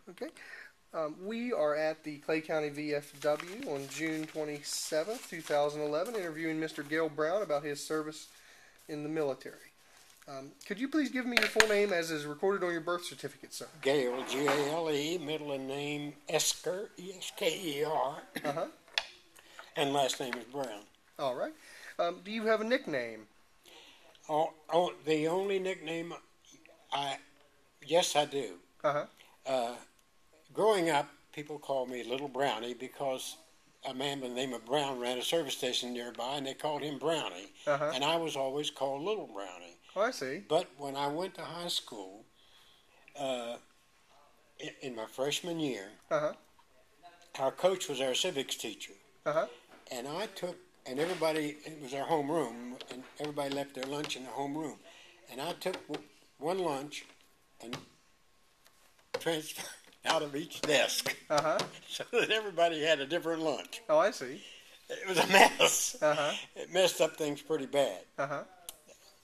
Okay. We are at the Clay County VFW on June 27th, 2011, interviewing Mr. Gale Brown about his service in the military. Could you please give me your full name as is recorded on your birth certificate, sir? Gale, G-A-L-E, middle name Esker, E-S-K-E-R, Uh-huh. and last name is Brown. All right. Do you have a nickname? The only nickname, yes, I do. Uh-huh. Growing up, people called me Little Brownie because a man by the name of Brown ran a service station nearby, and they called him Brownie. Uh-huh. And I was always called Little Brownie. Oh, I see. But when I went to high school, in my freshman year, Uh-huh. our coach was our civics teacher. Uh-huh. And everybody, it was our homeroom, and everybody left their lunch in the homeroom. And I took one lunch and transferred out of each desk. Uh-huh. So that everybody had a different lunch. Oh, I see. It was a mess. Uh-huh. It messed up things pretty bad. Uh-huh.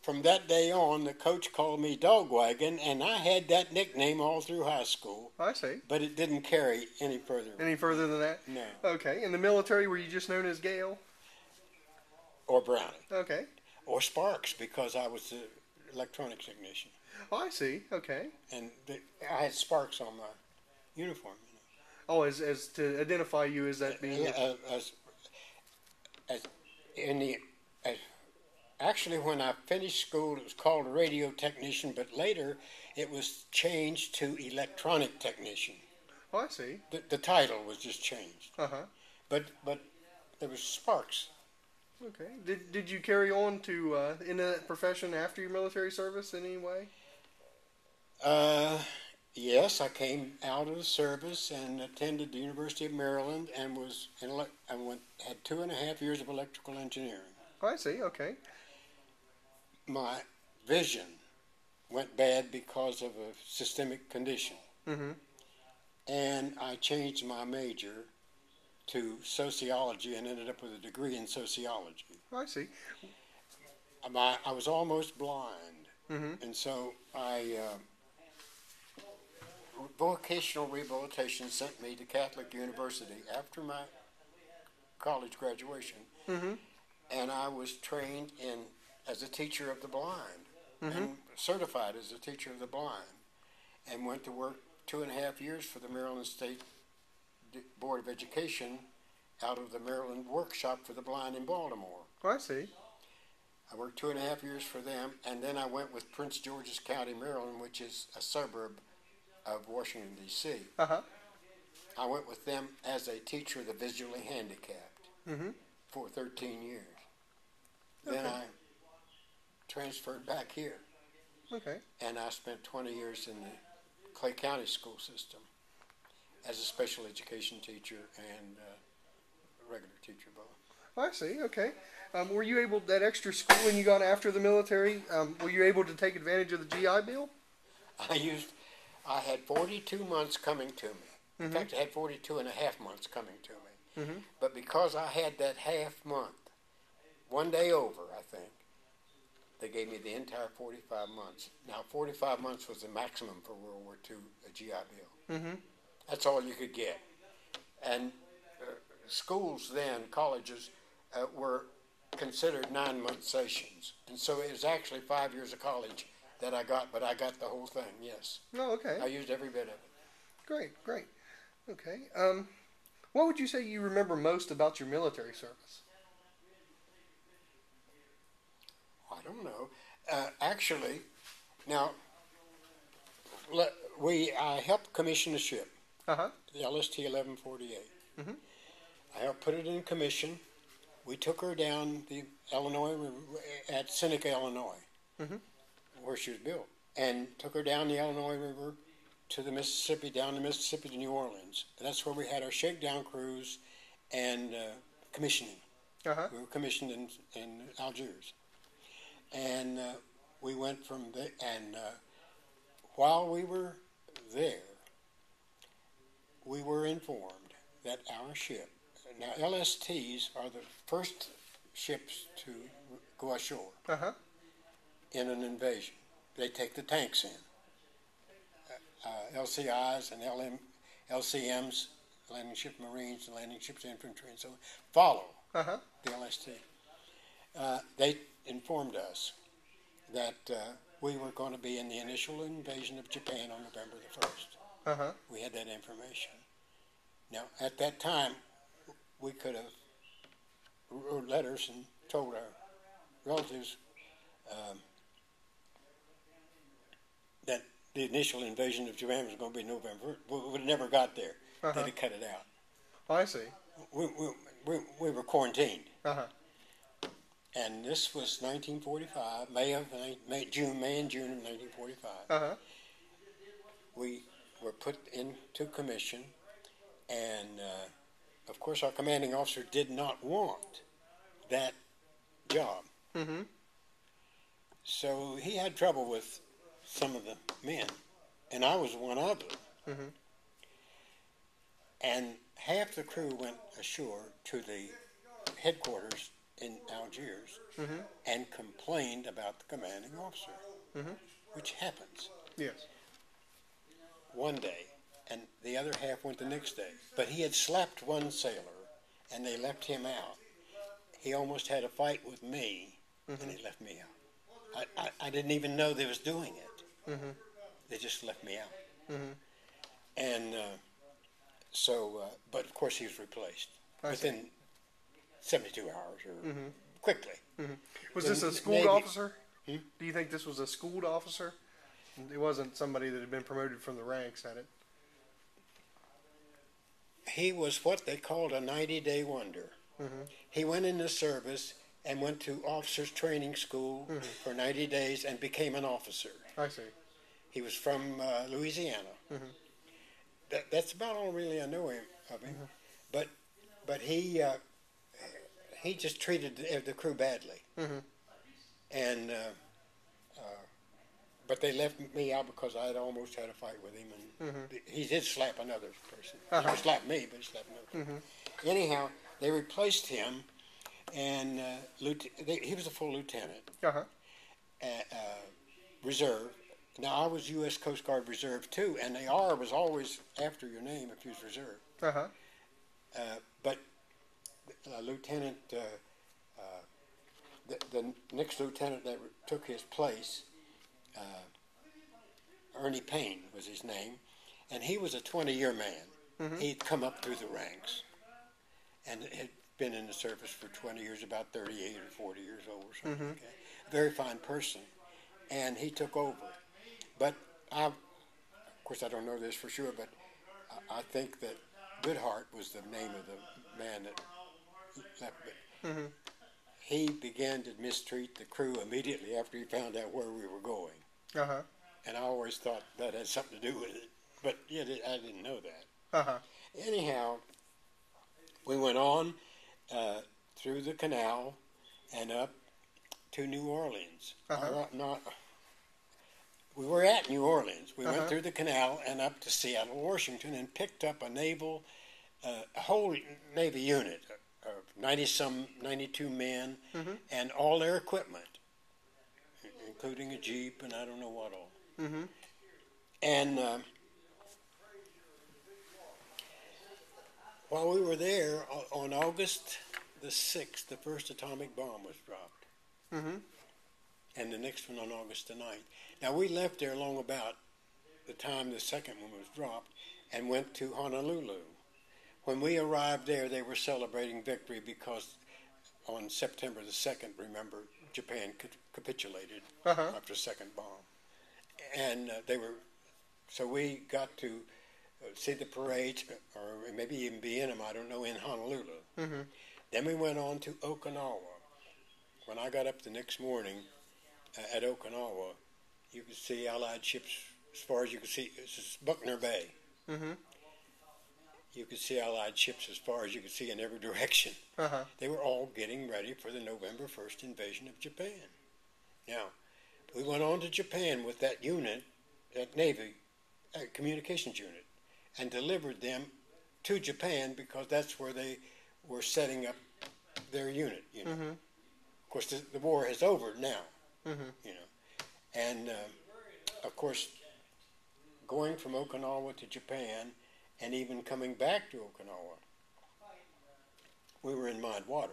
From that day on, the coach called me Dog Wagon, and I had that nickname all through high school. I see. But it didn't carry any further. Any further than that? No. Okay. In the military, were you just known as Gale? Or Brownie. Okay. Or Sparks, because I was the electronics technician. Oh, I see. Okay. And I had Sparks on my uniform. Oh, as to identify you as that being... Actually, when I finished school, it was called a radio technician, but later it was changed to electronic technician. Oh, I see. The title was just changed. Uh-huh. But there was Sparks. Okay. Did you carry on to in that profession after your military service in any way? Yes, I came out of the service and attended the University of Maryland and had 2.5 years of electrical engineering. Oh, I see. Okay. My vision went bad because of a systemic condition. Mm-hmm. And I changed my major to sociology and ended up with a degree in sociology. Oh, I see. I was almost blind. Mm-hmm. And so vocational rehabilitation sent me to Catholic University after my college graduation. Mm-hmm. And I was trained as a teacher of the blind, mm-hmm. and certified as a teacher of the blind, and went to work 2.5 years for the Maryland State Board of Education out of the Maryland Workshop for the Blind in Baltimore. Oh, I see. I worked 2.5 years for them, and then I went with Prince George's County, Maryland, which is a suburb of Washington, D.C. Uh-huh. I went with them as a teacher of the visually handicapped mm-hmm. for 13 years. Okay. Then I transferred back here. Okay. And I spent 20 years in the Clay County school system as a special education teacher and regular teacher both. I see. Okay. Were you able, that extra schooling you got after the military, were you able to take advantage of the GI Bill? I had 42 months coming to me. In mm-hmm. fact, I had 42 and a half months coming to me. Mm-hmm. But because I had that half month, one day over, I think, they gave me the entire 45 months. Now, 45 months was the maximum for World War II, a GI Bill. Mm-hmm. That's all you could get. And schools then, colleges, were considered 9-month sessions. And so it was actually 5 years of college that I got, but I got the whole thing, yes. Oh, okay. I used every bit of it. Great, great. Okay. What would you say you remember most about your military service? I don't know. Actually, now, I helped commission a ship, Uh-huh. the LST 1148. Mm-hmm. I helped put it in commission. We took her down the Illinois River at Seneca, Illinois, mm-hmm. where she was built, and took her down the Illinois River to the Mississippi, down the Mississippi to New Orleans. And that's where we had our shakedown cruise and commissioning. Uh-huh. We were commissioned in Algiers. And we went from there, and while we were there, we were informed that our ship, now LSTs are the first ships to go ashore Uh-huh. in an invasion. They take the tanks in. LCIs and LCMs, landing ship Marines, landing ships infantry, and so on, follow the LST. They informed us that we were going to be in the initial invasion of Japan on November the 1st. We had that information. Now, at that time, we could have wrote letters and told our relatives that the initial invasion of Japan was going to be November. We would have never got there. They'd have cut it out. Oh, I see. We were quarantined. And this was 1945, May and June of 1945. We were put into commission, and of course our commanding officer did not want that job. So he had trouble with some of the men, and I was one of them. And half the crew went ashore to the headquarters in Algiers and complained about the commanding officer, which happens. Yes. One day, and the other half went the next day. But he had slapped one sailor, and they left him out. He almost had a fight with me, and he left me out. I didn't even know they was doing it. They just left me out. And but of course he was replaced within 72 hours or quickly. Was this a schooled officer? Do you think this was a schooled officer? It wasn't somebody that had been promoted from the ranks, had it? He was what they called a 90-day wonder. He went in the service and went to officers' training school for 90 days and became an officer. I see. He was from Louisiana. That's about all really I know of him. But he just treated the crew badly. And but they left me out because I had almost had a fight with him, and he did slap another person. He slapped me, but he slapped another person. Anyhow, they replaced him, and he was a full lieutenant, reserve. Now, I was U.S. Coast Guard Reserve, too, and the R was always after your name if you was reserve. But Lieutenant, the next lieutenant that took his place, Ernie Payne was his name, and he was a 20-year man. He'd come up through the ranks and had been in the service for 20 years, about 38 or 40 years old or something like that. Very fine person, and he took over. But of course, I don't know this for sure, but I think that Goodhart was the name of the man that left. But he began to mistreat the crew immediately after he found out where we were going. And I always thought that had something to do with it, but yeah, I didn't know that. Anyhow, we went on through the canal and up to New Orleans. We were at New Orleans. We went through the canal and up to Seattle, Washington, and picked up a whole Navy unit of 92 men, and all their equipment, including a Jeep and I don't know what all. And while we were there, on August the 6th, the first atomic bomb was dropped. And the next one on August the 9th. Now, we left there long about the time the second one was dropped and went to Honolulu. When we arrived there, they were celebrating victory because on September the 2nd, remember, Japan capitulated after the second bomb. And so we got to see the parade, or maybe even be in them, I don't know, in Honolulu. Then we went on to Okinawa. When I got up the next morning at Okinawa, you could see Allied ships as far as you could see. This is Buckner Bay. You could see Allied ships as far as you could see in every direction. They were all getting ready for the November 1st invasion of Japan. Now, we went on to Japan with that unit, that Navy communications unit, and delivered them to Japan because that's where they were setting up their unit. Of course, the war is over now. And of course, going from Okinawa to Japan and even coming back to Okinawa, we were in mined waters.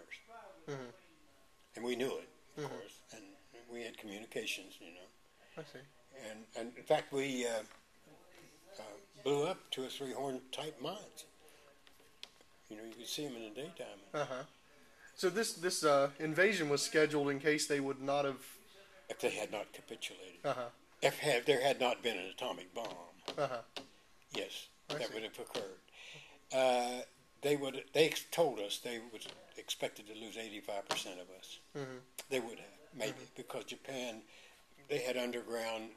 Mm-hmm. And we knew it, of Mm-hmm. course, and we had communications, you know. I see. And in fact, we blew up 2 or 3 horn type mines. You know, you could see them in the daytime. Uh-huh. So this invasion was scheduled in case they would not have. If they had not capitulated. Uh-huh. If there had not been an atomic bomb, Uh-huh. yes, I that see. would have occurred. They told us they would expected to lose 85% of us. Mm-hmm. They would have, maybe, because Japan, they had underground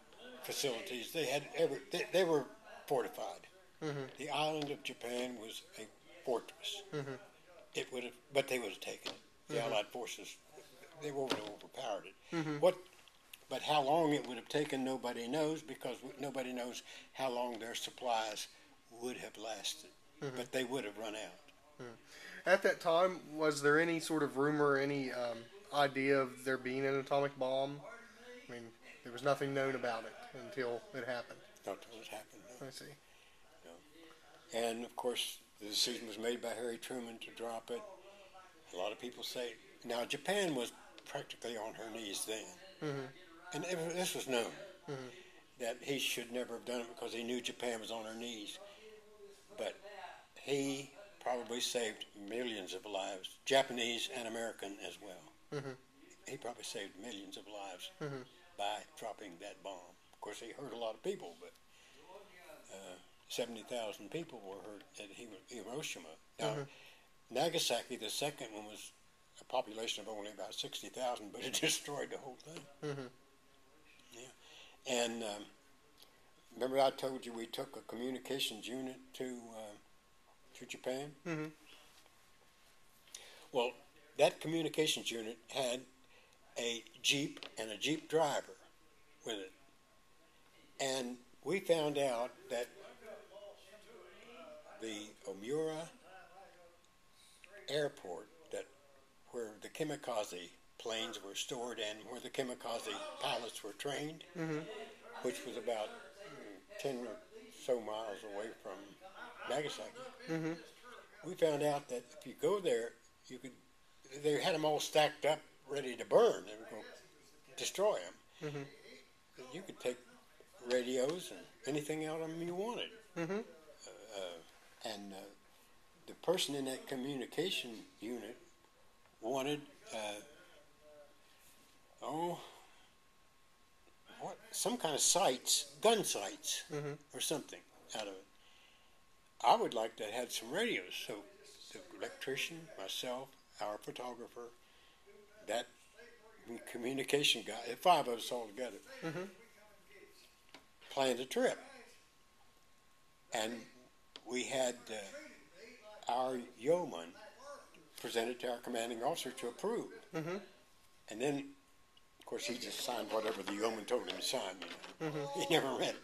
facilities. They were fortified. Mm-hmm. The island of Japan was a fortress. Mm-hmm. It would have, but they would have taken it. The Mm-hmm. Allied forces, they would have overpowered it. Mm-hmm. But how long it would have taken, nobody knows, because nobody knows how long their supplies would have lasted. Mm-hmm. But they would have run out. Mm-hmm. At that time, was there any sort of rumor, any idea of there being an atomic bomb? I mean, there was nothing known about it until it happened. Not until it happened. No. I see. No. And of course, the decision was made by Harry Truman to drop it. A lot of people say now Japan was practically on her knees then, Mm-hmm. and this was known Mm-hmm. that he should never have done it because he knew Japan was on her knees. But he probably saved millions of lives, Japanese and American as well. Mm-hmm. He probably saved millions of lives Mm-hmm. by dropping that bomb. Of course, he hurt a lot of people, but 70,000 people were hurt at Hiroshima. Now, Nagasaki, the second one, was a population of only about 60,000, but it destroyed the whole thing. Mm-hmm. Yeah. And remember I told you we took a communications unit to Japan? Mm-hmm. Well, that communications unit had a Jeep and a Jeep driver with it. And we found out that the Omura airport, where the kamikaze planes were stored and where the kamikaze pilots were trained, Mm-hmm. which was about 10 or so miles away from Nagasaki, Mm-hmm. we found out that if you go there, they had them all stacked up, ready to burn. They were going to destroy them. Mm-hmm. You could take radios and anything out of them you wanted. Mm-hmm. And the person in that communication unit wanted, some kind of sights, gun sights, Mm-hmm. or something out of it. I would like to have some radios, so the electrician, myself, our photographer, that communication guy, 5 of us all together, Mm-hmm. planned a trip. And we had our yeoman present it to our commanding officer to approve. Mm-hmm. And then, of course, he just signed whatever the yeoman told him to sign. You know, Mm-hmm. he never read it.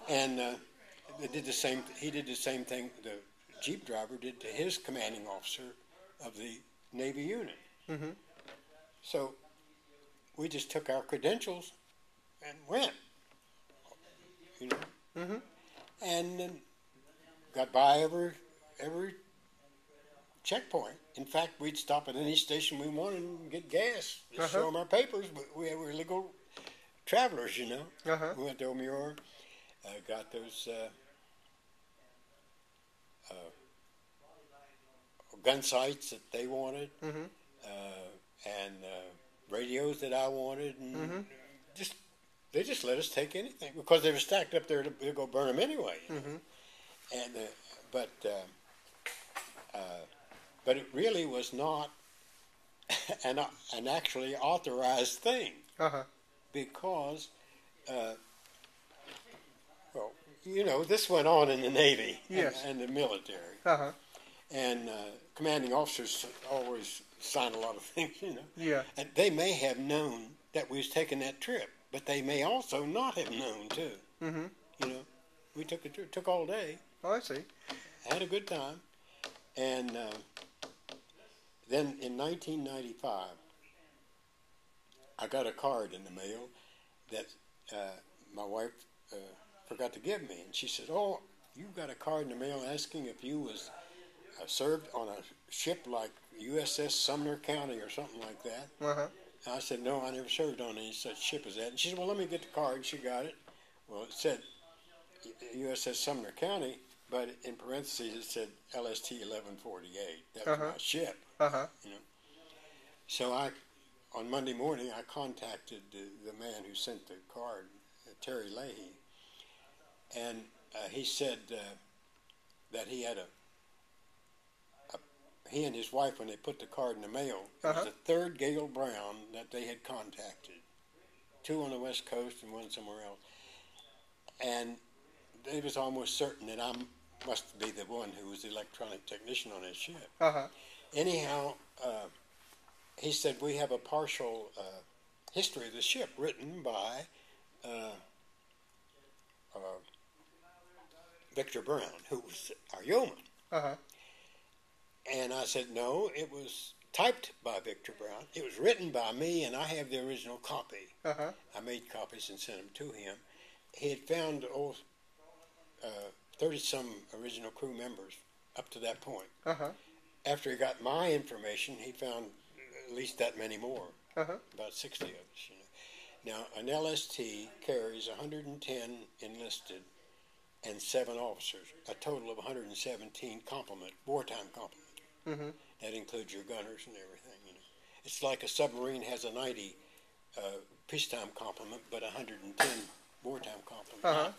And they did the same. He did the same thing. The Jeep driver did to his commanding officer of the Navy unit. Mm-hmm. So we just took our credentials and went. You know, Mm-hmm. and then got by every checkpoint. In fact, we'd stop at any station we wanted and get gas. Just show them our papers. But we were legal travelers, you know. Uh-huh. We went to Omura, got those gun sights that they wanted, Mm-hmm. and radios that I wanted, and Mm-hmm. they just let us take anything because they were stacked up there to go burn them anyway. Mm-hmm. And but it really was not an actually authorized thing Uh-huh. because well, you know, this went on in the Navy Yes. and the military, Uh-huh. and commanding officers always sign a lot of things, you know. Yeah. And they may have known that we was taking that trip, but they may also not have known too. Mm-hmm. You know, we took a trip, took all day, Oh, I see. had a good time, and then in 1995, I got a card in the mail that my wife forgot to give me, and she said, "Oh, you got a card in the mail asking if you was served on a ship like USS Sumner County or something like that. Uh-huh. I said, no, I never served on any such ship as that. And she said, well, let me get the card. She got it. Well, it said USS Sumner County, but in parentheses it said LST 1148. That was my ship. Uh-huh. You know. So on Monday morning, I contacted the man who sent the card, Terry Leahy, and he said that he had he and his wife, when they put the card in the mail, it was the third Gale Brown that they had contacted. 2 on the West Coast and 1 somewhere else. And it was almost certain that I must be the one who was the electronic technician on that ship. Uh-huh. Anyhow, he said, we have a partial history of the ship written by Victor Brown, who was our yeoman. Uh-huh. And I said, no, it was typed by Victor Brown. It was written by me, and I have the original copy. Uh-huh. I made copies and sent them to him. He had found 30-some original crew members up to that point. Uh-huh. After he got my information, he found at least that many more, about 60 of us. You know. Now, an LST carries 110 enlisted and 7 officers, a total of 117 wartime complement. Mm-hmm. That includes your gunners and everything. You know. It's like a submarine has a 90 peacetime complement, but 110 wartime complement. Uh-huh.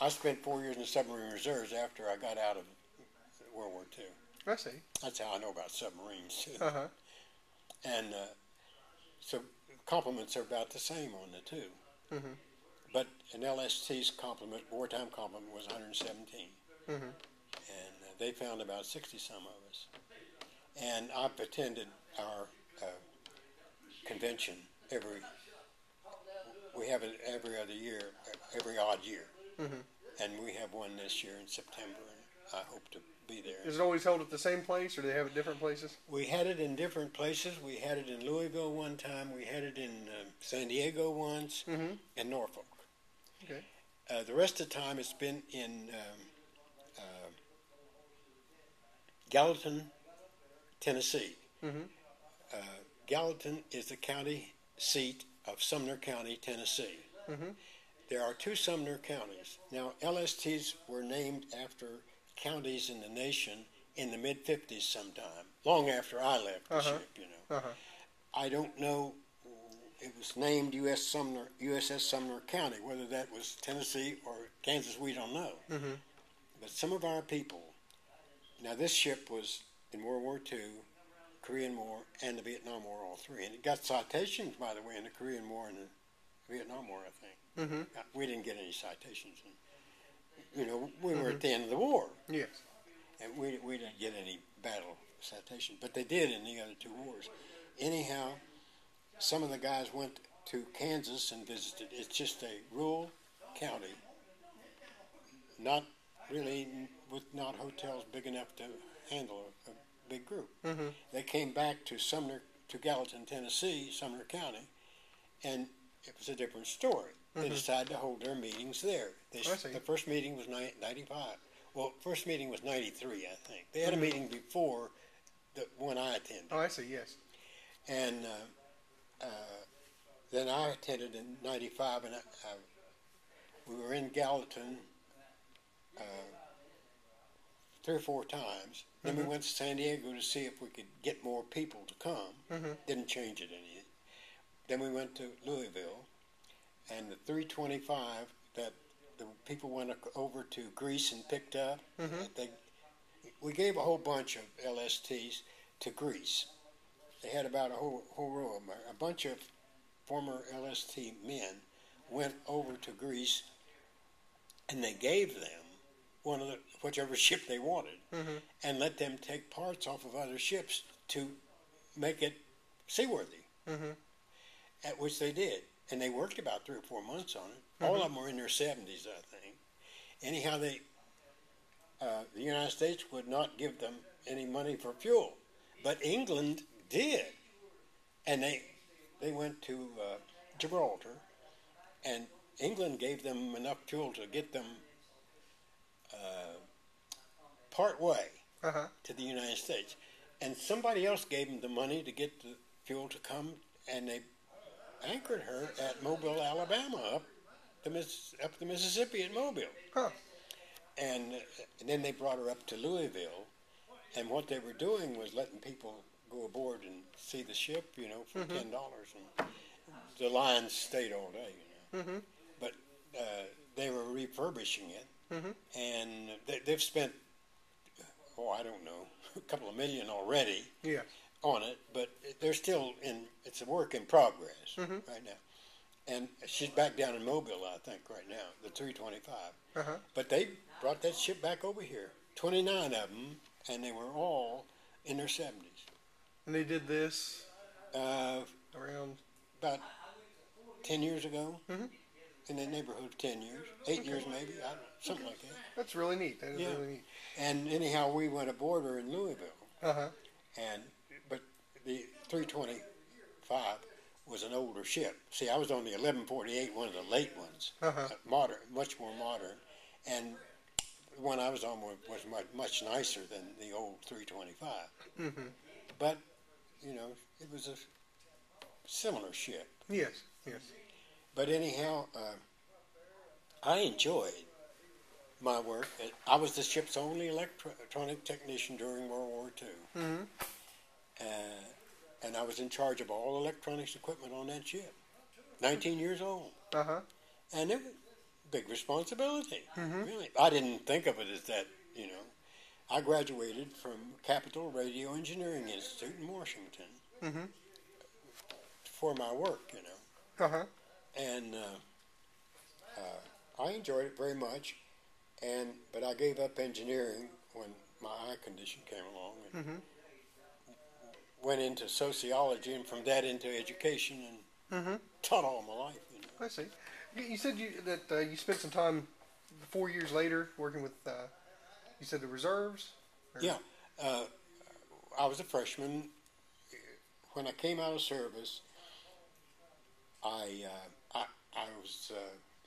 I spent 4 years in the submarine reserves after I got out of World War II. I see. That's how I know about submarines, too. Uh-huh. And so complements are about the same on the two. Mm-hmm. But an LST's complement, wartime complement, was 117. Mm-hmm. And they found about 60-some of us. And I've attended our convention we have it every other year, every odd year. Mm-hmm. And we have one this year in September, and I hope to be there. Is it always held at the same place, or do they have it different places? We had it in different places. We had it in Louisville one time. We had it in San Diego once, and Norfolk. Okay. The rest of the time, it's been in Gallatin, Tennessee. Mm-hmm. Gallatin is the county seat of Sumner County, Tennessee. Mm-hmm. There are 2 Sumner counties. Now, LSTs were named after counties in the nation in the mid-50s sometime, long after I left the ship, you know. I don't know, it was named USS Sumner County. Whether that was Tennessee or Kansas, we don't know. Mm-hmm. But some of our people, now this ship was in World War II, Korean War, and the Vietnam War, all 3. And it got citations, by the way, in the Korean War and the Vietnam War, I think. Mm-hmm. We didn't get any citations. And, you know, we were at the end of the war. Yes. And we didn't get any battle citation, but they did in the other 2 wars. Anyhow, some of the guys went to Kansas and visited. It's just a rural county, not really, with not hotels big enough to handle a big group. Mm-hmm. They came back to Gallatin, Tennessee, Sumner County, and it was a different story. They decided to hold their meetings there. The first meeting was 95. Well, first meeting was 93, I think. They had a meeting before the one I attended. Oh, I see, yes. And then I attended in 95, and we were in Gallatin 3 or 4 times. Then we went to San Diego to see if we could get more people to come. Didn't change it any. Then we went to Louisville, and the 325 that the people went over to Greece and picked up. We gave a whole bunch of LSTs to Greece. They had about a whole row of them. A bunch of former LST men went over to Greece, and they gave them whichever ship they wanted, and let them take parts off of other ships to make it seaworthy, at which they did. And they worked about 3 or 4 months on it. All of them were in their 70s, I think. Anyhow, the United States would not give them any money for fuel, but England did. And they went to Gibraltar, and England gave them enough fuel to get them part way Uh-huh. to the United States. And somebody else gave them the money to get the fuel to come, and they anchored her at Mobile, Alabama, up the Mississippi at Mobile. Huh. And then they brought her up to Louisville, and what they were doing was letting people go aboard and see the ship, for $10, and the lines stayed all day, Mm-hmm. But they were refurbishing it, Mm-hmm. and they've spent, I don't know, a couple of million already Yeah. on it, but they're still it's a work in progress Mm-hmm. right now. And she's back down in Mobile, I think, right now, the 325. Uh-huh. But they brought that ship back over here, 29 of them, and they were all in their 70s. And they did this around... About 10 years ago, Mhm. in the neighborhood of 10 years, 8 years maybe, something like that. That's really neat. That is Yeah. really neat. And anyhow, we went aboard her in Louisville, Uh-huh. but the 325 was an older ship. See, I was on the 1148, one of the late ones, Uh-huh. modern, much more modern, and the one I was on was much nicer than the old 325. Mm-hmm. But, it was a similar ship. Yes. Yes. But anyhow, I enjoyed my work. I was the ship's only electronic technician during World War II. Mm-hmm. And I was in charge of all electronics equipment on that ship. 19 years old. Uh-huh. And it was a big responsibility, Mhm. really. I didn't think of it as that, I graduated from Capitol Radio Engineering Institute in Washington Mm-hmm. for my work, Uh-huh. And I enjoyed it very much. But I gave up engineering when my eye condition came along, and Mm-hmm. went into sociology, and from that into education, and Mm-hmm. taught all my life. I see. You said that you spent some time 4 years later working with, you said the reserves? Or- Yeah, I was a freshman. When I came out of service, I was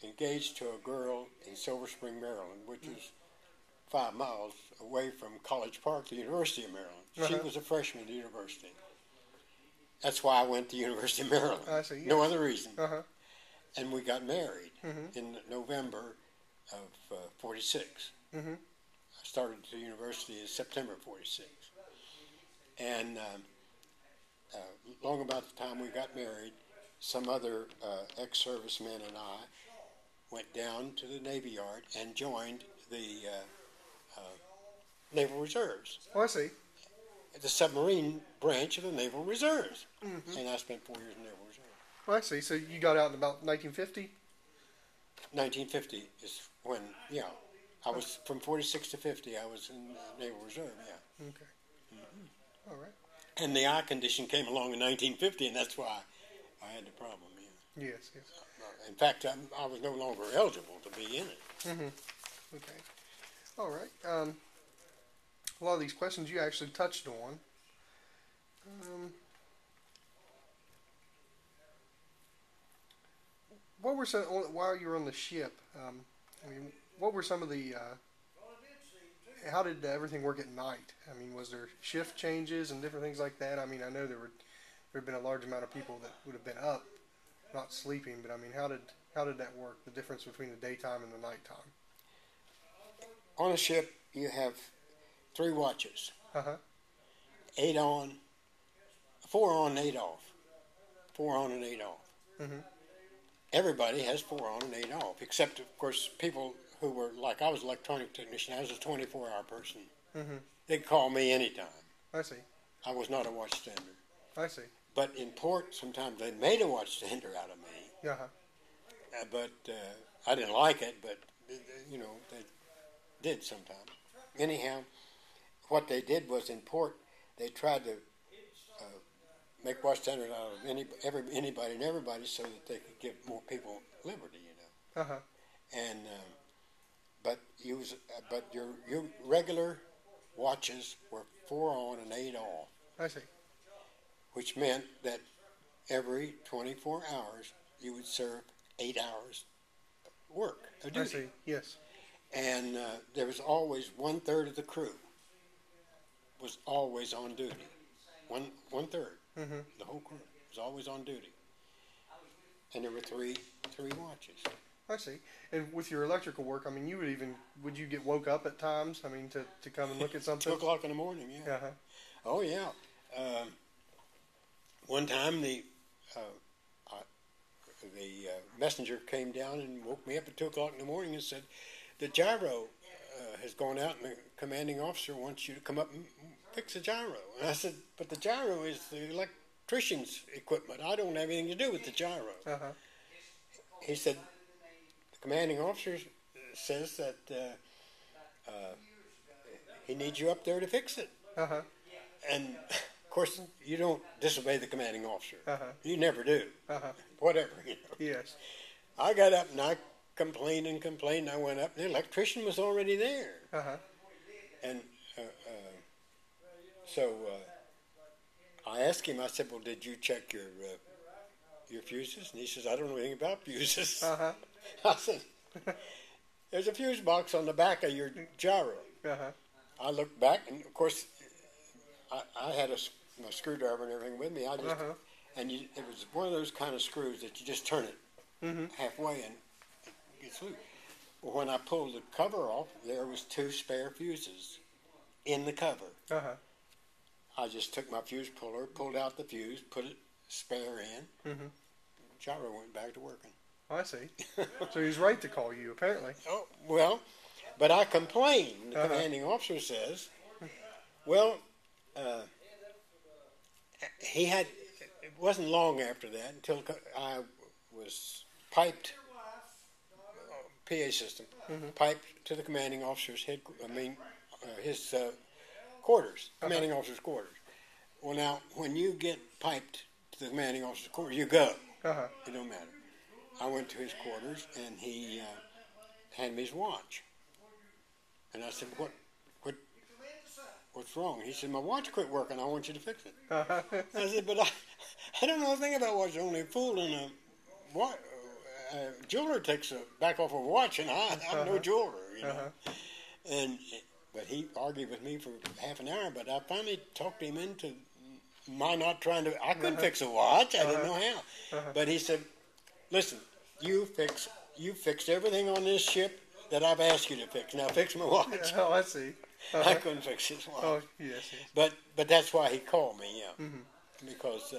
engaged to a girl in Silver Spring, Maryland, which is 5 miles away from College Park, the University of Maryland. She Uh-huh. was a freshman at the university. That's why I went to the University of Maryland. I see, No yes. other reason. Uh-huh. And we got married Mhm. in November of 46. Mm-hmm. I started at the university in September 46. And long about the time we got married, some other ex-servicemen and I went down to the Navy Yard and joined the Naval Reserves, Oh, I see. the submarine branch of the Naval Reserves. Mm-hmm. And I spent 4 years in the Naval Reserve. Oh, I see. So you got out in about 1950? 1950 is when, I was from 46 to 50. I was in the Naval Reserve, yeah. Okay. Mm-hmm. All right. And the eye condition came along in 1950, and that's why I had the problem. Yeah. Yes, yes. In fact, I was no longer eligible to be in it. Mm-hmm. Okay. All right. A lot of these questions you actually touched on. What were some, while you were on the ship, what were some of the, how did everything work at night? I mean, was there shift changes and different things like that? I mean, I know there had been a large amount of people that would have been up, not sleeping, but I mean, how did that work? The difference between the daytime and the nighttime? On a ship, you have 3 watches. Uh-huh. 8 on, 4 on, 8 off. 4 on and 8 off. Mm-hmm. Everybody has 4 on and 8 off, except, of course, people who were, like I was an electronic technician. I was a 24-hour person. Mm-hmm. They'd call me anytime. I see. I was not a watchstander. I see. But in port, sometimes they made a watchstander out of me. Uh-huh. But I didn't like it, but, they did sometimes. Anyhow, what they did was in port, they tried to make watchstanders out of anybody and everybody so that they could give more people liberty, Uh-huh. And but your regular watches were 4 on and 8 off, I see. which meant that every 24 hours you would serve 8 hours work, a I duty. see. Yes. And there was always 1/3 of the crew was always on duty. One third, the whole crew was always on duty. And there were three watches. I see. And with your electrical work, I mean, would you get woke up at times? I mean, to come and look at something? 2 o'clock in the morning, yeah. Uh-huh. Oh, yeah. One time the messenger came down and woke me up at 2 o'clock in the morning and said, the gyro has gone out and the commanding officer wants you to come up and fix the gyro. And I said, but the gyro is the electrician's equipment. I don't have anything to do with the gyro. Uh-huh. He said, the commanding officer says that he needs you up there to fix it. Uh-huh. And, of course, you don't disobey the commanding officer. Uh-huh. You never do. Uh-huh. Whatever, you know. Yes. I got up and I complained and complained. I went up and the electrician was already there. Uh-huh. And so I asked him, I said, well, did you check your fuses? And he says, I don't know anything about fuses. Uh-huh. I said, there's a fuse box on the back of your gyro. Uh-huh. I looked back, and of course, I had my screwdriver and everything with me. I just, and it was one of those kind of screws that you just turn it halfway and it gets loose. Well, when I pulled the cover off, there was 2 spare fuses in the cover. Uh-huh. I just took my fuse puller, pulled out the fuse, put it spare in. Gyro went back to working. I see. So he's right to call you, apparently. Oh, well, but I complained. The commanding officer says, well, it wasn't long after that until I was piped, PA system, piped to the commanding officer's his quarters, commanding officer's quarters. Well, now, when you get piped to the commanding officer's quarters, you go. It don't matter. I went to his quarters, and he handed me his watch. And I said, what's wrong? He said, my watch quit working. I want you to fix it. I said, but I don't know a thing about watches. Only a fool and a jeweler takes a back off a watch, and I'm no jeweler, you know. But he argued with me for half an hour, but I finally talked him into my not trying to. I couldn't fix a watch. I didn't know how. But he said, listen, you fixed everything on this ship that I've asked you to fix. Now fix my watch. Oh, I see. I couldn't fix his watch. Oh, yes. But that's why he called me, yeah. Because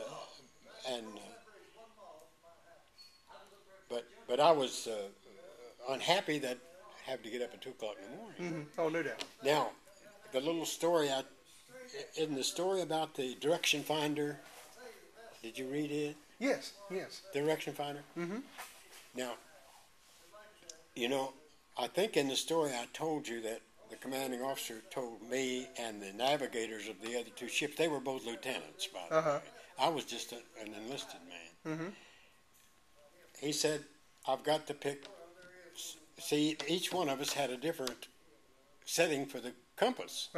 but I was unhappy that I had to get up at 2 o'clock in the morning. Oh, no doubt. Now, the little story in the story about the direction finder, did you read it? Yes. Direction finder? Now, you know, I think in the story I told you that the commanding officer told me and the navigators of the other 2 ships, they were both lieutenants, by the way. I was just an enlisted man. He said, I've got to pick, see, each one of us had a different setting for the compass.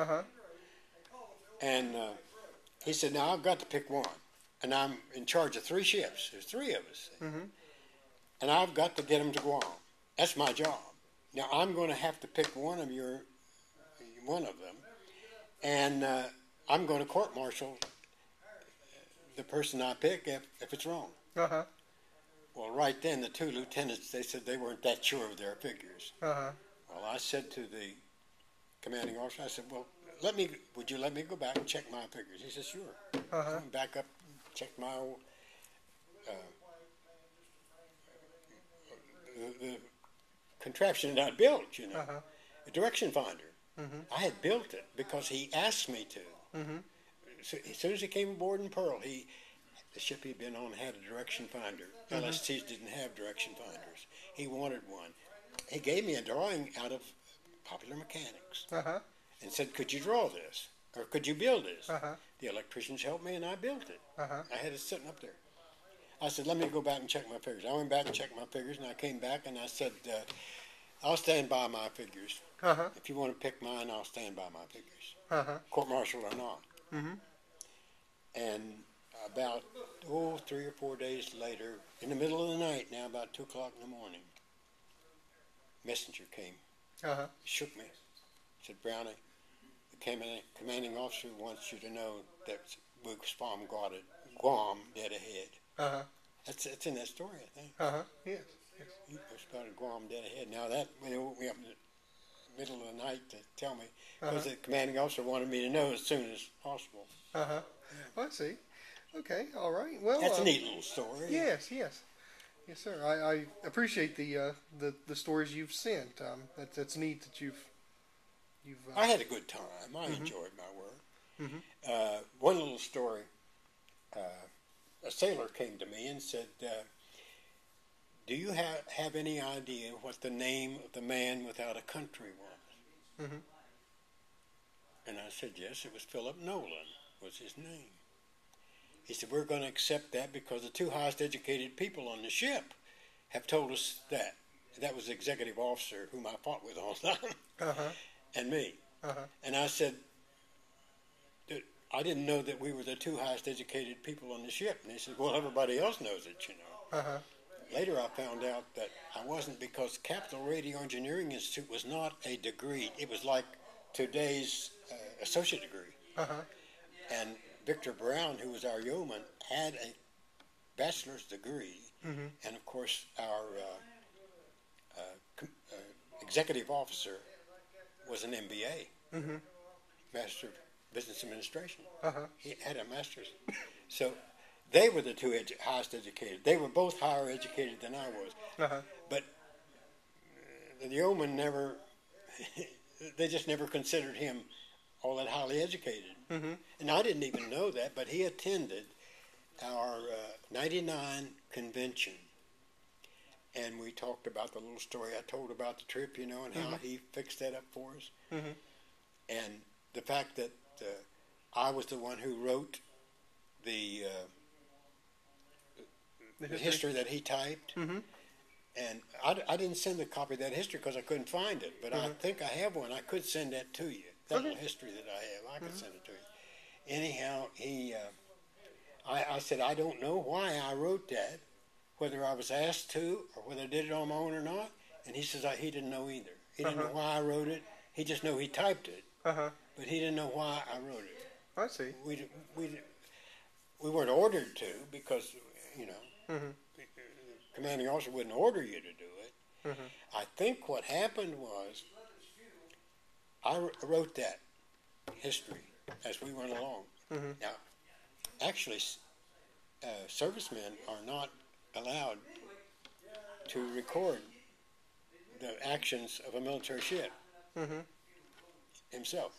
And he said, now I've got to pick one. And I'm in charge of 3 ships. There's 3 of us. And I've got to get them to Guam. That's my job. Now I'm going to have to pick one of them, and I'm going to court-martial the person I pick if it's wrong. Well, right then the 2 lieutenants, they said they weren't that sure of their figures. Well, I said to the commanding officer, I said, well, would you let me go back and check my figures? He said, sure. I went back up, checked my old the contraption that I built, you know, a direction finder. I had built it because he asked me to. So as soon as he came aboard in Pearl, the ship he'd been on had a direction finder. LSTs didn't have direction finders. He wanted one. He gave me a drawing out of Popular Mechanics and said, could you draw this? Or could you build this? The electricians helped me and I built it. I had it sitting up there. I said, let me go back and check my figures. I went back and checked my figures, and I came back and I said, I'll stand by my figures. If you want to pick mine, I'll stand by my figures, court-martial or not. And about 3 or 4 days later, in the middle of the night, now about 2 o'clock in the morning, messenger came Shook me. Said, Brownie, the commanding officer wants you to know that Wilkes Farm got it. Guam dead ahead. That's in that story, I think. Yes. He spotted Guam dead ahead. Now that woke me up in the middle of the night to tell me, because the commanding officer wanted me to know as soon as possible. Well, I see. Okay, all right. Well, that's a neat little story. Yes, yes, yes, sir. I appreciate the stories you've sent. That's neat that you've. I had a good time. I enjoyed my work. One little story. A sailor came to me and said, "Do you have any idea what the name of the man without a country was?" And I said, "Yes, it was Philip Nolan was his name." He said, "We're going to accept that because the two highest educated people on the ship have told us that." That was the executive officer whom I fought with all the time, and me. And I said, "I didn't know that we were the two highest educated people on the ship." And he said, "Well, everybody else knows it, you know." Later I found out that I wasn't, because Capital Radio Engineering Institute was not a degree. It was like today's associate degree. And Victor Brown, who was our yeoman, had a bachelor's degree. And of course our executive officer was an MBA, Master of Business Administration. He had a master's. So they were the two highest educated. They were both higher educated than I was. But the yeoman never, they just never considered him all that highly educated. And I didn't even know that, but he attended our 99 convention. And we talked about the little story I told about the trip, you know, and how he fixed that up for us. And the fact that I was the one who wrote the history that he typed. And I didn't send a copy of that history because I couldn't find it, but I think I have one. I could send that to you. That little history that I have, I could send it to you. Anyhow, I said, "I don't know why I wrote that, whether I was asked to or whether I did it on my own or not." And he says he didn't know either. He didn't know why I wrote it. He just knew he typed it, but he didn't know why I wrote it. I see. We weren't ordered to, because, you know, commanding officer wouldn't order you to do it. I think what happened was I wrote that history as we went along. Now, actually, servicemen are not allowed to record the actions of a military ship himself.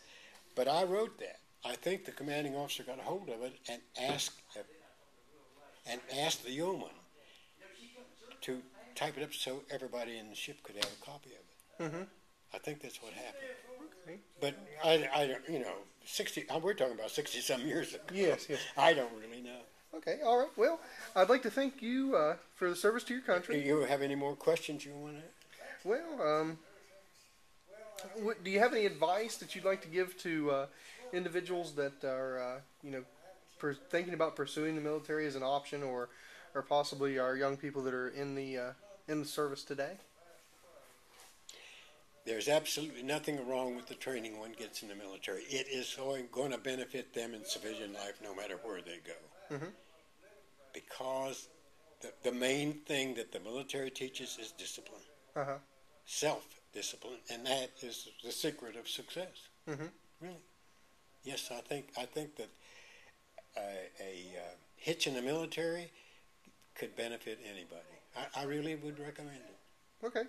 But I wrote that. I think the commanding officer got a hold of it and asked the yeoman to type it up so everybody in the ship could have a copy of it. I think that's what happened. But I don't, you know, 60. We're talking about 60-some years ago. Yes, yes. I don't really know. Okay, all right. Well, I'd like to thank you for the service to your country. Do you have any more questions you want to? Well, do you have any advice that you'd like to give to individuals that are, you know, thinking about pursuing the military as an option, or possibly our young people that are in the service today? There's absolutely nothing wrong with the training one gets in the military. It is going to benefit them in civilian life no matter where they go. Because the main thing that the military teaches is discipline. Self-discipline, and that is the secret of success. Really. Yes, I think that a hitch in the military could benefit anybody. I really would recommend it. Okay.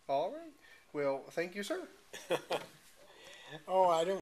All right. Well, thank you, sir. Oh, I don't